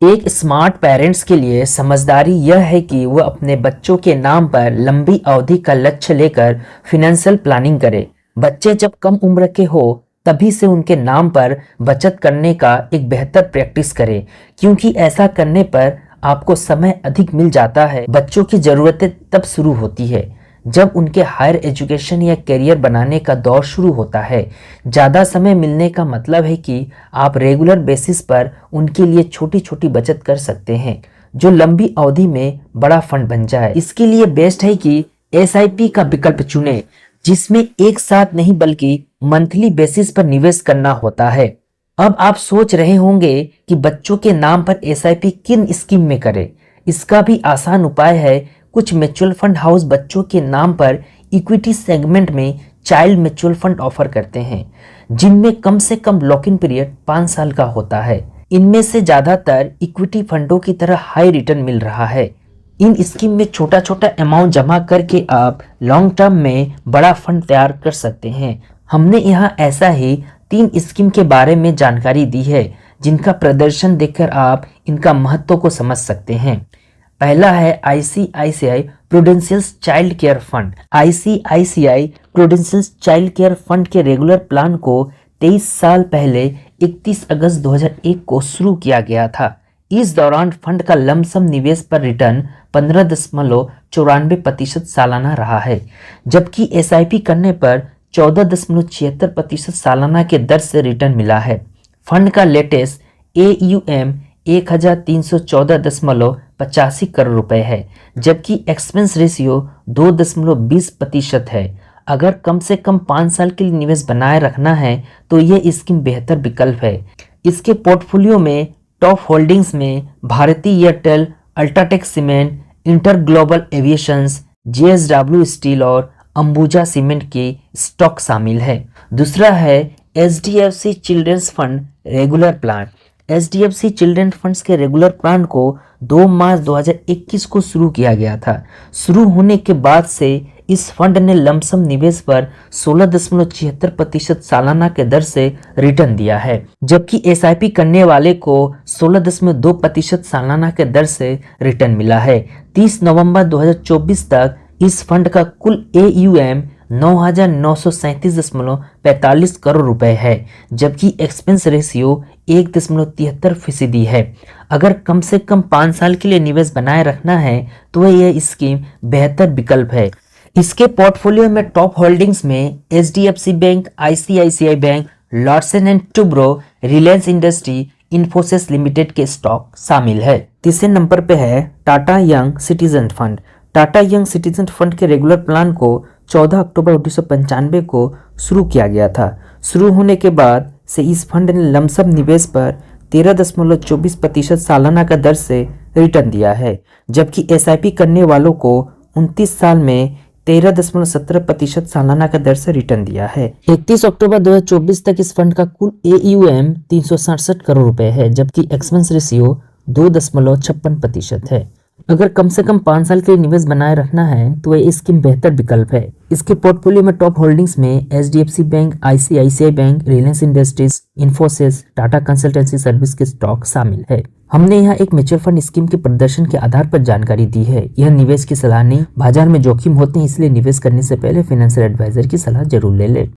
एक smart parents के लिए समझदारी यह है कि वह अपने बच्चों के नाम पर लंबी अवधि का लक्ष्य लेकर फाइनेंशियल प्लानिंग करे। बच्चे जब कम उम्र के हो तभी से उनके नाम पर बचत करने का एक बेहतर प्रैक्टिस करें, क्योंकि ऐसा करने पर आपको समय अधिक मिल जाता है। बच्चों की ज़रूरतें तब शुरू होती है जब उनके हायर एजुकेशन या करियर बनाने का दौर शुरू होता है। ज़्यादा समय मिलने का मतलब है कि आप रेगुलर बेसिस पर उनके लिए छोटी छोटी बचत कर सकते हैं जो लंबी अवधि में बड़ा फंड बन जाए। इसके लिए बेस्ट है कि एसआईपी का विकल्प चुनें, जिसमें एक साथ नहीं बल्कि मंथली बेसिस पर निवेश करना होता है। अब आप सोच रहे होंगे कि बच्चों के नाम पर एसआईपी किन स्कीम में करें। इसका भी आसान उपाय है। कुछ म्यूचुअल फंड हाउस बच्चों के नाम पर इक्विटी सेगमेंट में चाइल्ड म्यूचुअल फंड ऑफर करते हैं, जिनमें कम से कम लॉक इन पीरियड 5 साल का होता है। इनमें से ज्यादातर इक्विटी फंडों की तरह हाई रिटर्न मिल रहा है। इन स्कीम में छोटा छोटा अमाउंट जमा करके आप लॉन्ग टर्म में बड़ा फंड तैयार कर सकते हैं। हमने यहाँ ऐसा ही 3 स्कीम के बारे में जानकारी दी है, जिनका प्रदर्शन देखकर आप इनका महत्व को समझ सकते हैं। पहला है ICICI prudential child care fund. ICICI prudential child care fund के रेगुलर प्लान को 23 साल पहले 31 अगस्त 2001 को शुरू किया गया था। इस दौरान फंड का लमसम निवेश पर रिटर्न 15.94% सालाना रहा है, जबकि एसआईपी करने पर 14.76% सालाना के दर से रिटर्न मिला है। फंड का लेटेस्ट AUM 1314.85 करोड़ रुपए है, जबकि एक्सपेंस रेशियो 2.20% है। अगर कम से कम 5 साल के लिए निवेश बनाए रखना है तो यह स्कीम बेहतर विकल्प है। इसके पोर्टफोलियो में टॉप होल्डिंग्स में Bharti Airtel, UltraTech cement, Inter Global Aviations, JSW steel और अंबुजा सीमेंट के स्टॉक शामिल है। दूसरा है HDFC children's fund regular plan. HDFC children funds के रेगुलर प्लान को 2 मार्च 2021 को शुरू किया गया था। शुरू होने के बाद से इस फंड ने लमसम निवेश पर 16.76% सालाना के दर से रिटर्न दिया है, जबकि एसआईपी करने वाले को 16.2% सालाना के दर से रिटर्न मिला है। 30 नवंबर 2024 तक इस फंड का कुल AUM 9,937.45 करोड़ रुपए है, जबकि एक्सपेंस रेशियो 1.73% है। अगर कम से कम 5 साल के लिए निवेश बनाए रखना है तो यह स्कीम बेहतर विकल्प है। इसके पोर्टफोलियो में टॉप होल्डिंग्स में HDFC bank, ICICI bank, Larsen and Toubro, Reliance industry, Infosys limited के स्टॉक शामिल है। तीसरे नंबर पे है Tata young citizen fund. Tata young citizen fund के रेगुलर प्लान को 14 अक्टूबर 1995 को शुरू किया गया था। शुरू होने के बाद से इस फंड ने लमसम निवेश पर 13.24% सालाना का दर से रिटर्न दिया है, जबकि एसआईपी करने वालों को 29 साल में 13.17% सालाना का दर से रिटर्न दिया है। 31 अक्टूबर 2024 तक इस फंड का कुल AUM 367 करोड़ रुपए है, जबकि एक्सपेंस रेशियो 2.56% है। अगर कम से कम 5 साल के लिए निवेश बनाए रखना है तो यह स्कीम बेहतर विकल्प है। इसके पोर्टफोलियो में टॉप होल्डिंग्स में HDFC bank, ICICI bank, Reliance industries, Infosys, Tata consultancy service के स्टॉक शामिल है। हमने यहाँ एक म्यूचुअल फंड स्कीम के प्रदर्शन के आधार पर जानकारी दी है। यह निवेश की सलाह नहीं, बाजार में जोखिम होते हैं, इसलिए निवेश करने से पहले फाइनेंशियल एडवाइजर की सलाह जरूर ले लें।